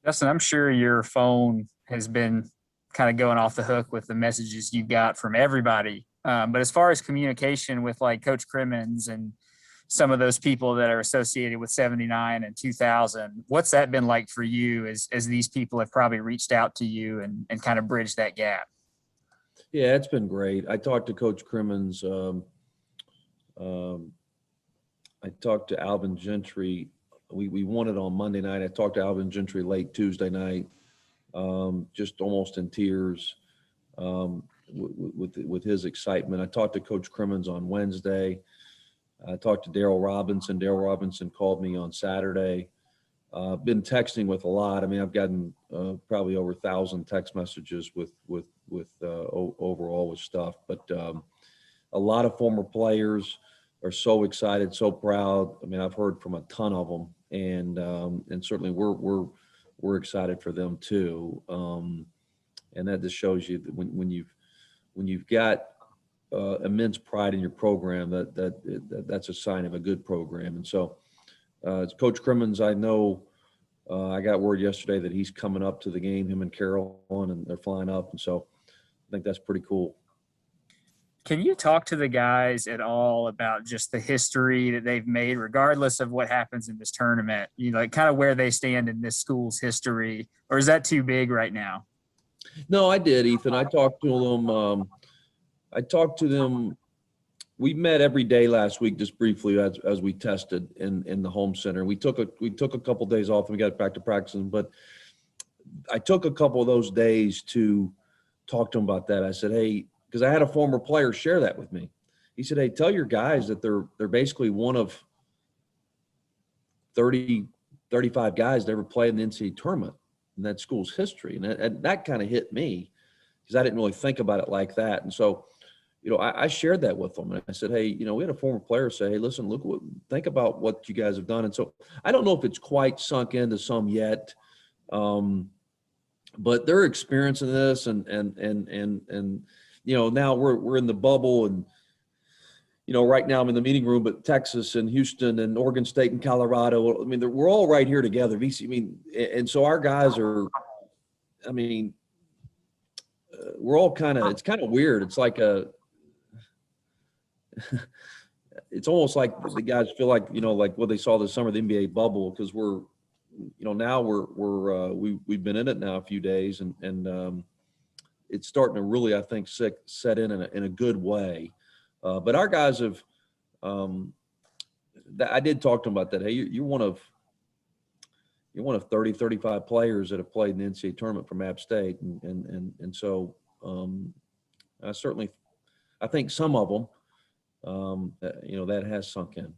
Justin, I'm sure your phone has been kind of going off the hook with the messages you got from everybody. But as far as communication with like Coach Crimmins and some of those people that are associated with 79 and 2000, what's that been like for you as these people have probably reached out to you and kind of bridged that gap? Yeah, it's been great. I talked to Coach Crimmins. Um, I talked to Alvin Gentry. We won it on Monday night. I talked to Alvin Gentry late Tuesday night, just almost in tears with his excitement. I talked to Coach Crimmins on Wednesday. I talked to Daryl Robinson. Daryl Robinson called me on Saturday. Been texting with a lot. I mean, I've gotten probably over 1,000 text messages overall with stuff. But a lot of former players are so excited, so proud. I mean, I've heard from a ton of them, and certainly we're excited for them too. And that just shows you that when you've got immense pride in your program, that's a sign of a good program. And so, Coach Crimmins, I know I got word yesterday that he's coming up to the game, him and Carolyn, and they're flying up. And so I think that's pretty cool. Can you talk to the guys at all about just the history that they've made, regardless of what happens in this tournament? You know, like kind of where they stand in this school's history, or is that too big right now? No, I did, Ethan. I talked to them. I talked to them. We met every day last week, just briefly as we tested in the home center. We took a couple of days off and we got back to practicing. But I took a couple of those days to talk to them about that. I said, hey, because I had a former player share that with me. He said, hey, tell your guys that they're basically one of 30, 35 guys that ever played in the NCAA tournament in that school's history. And that kind of hit me because I didn't really think about it like that. And so, I shared that with them. And I said, hey, we had a former player say, hey, listen, think about what you guys have done. And so I don't know if it's quite sunk into some yet, but they're experiencing this and now we're in the bubble and, right now I'm in the meeting room, but Texas and Houston and Oregon State and Colorado, I mean, we're all right here together. And so our guys are, we're all it's kind of weird. It's like it's almost like the guys feel like, like what they saw this summer, the NBA bubble, because now we've been in it now a few days and it's starting to really, I think, set in a good way. But our guys have, I did talk to them about that. Hey, you're one of 30, 35 players that have played in the NCAA tournament from App State. And so I think some of them, that has sunk in.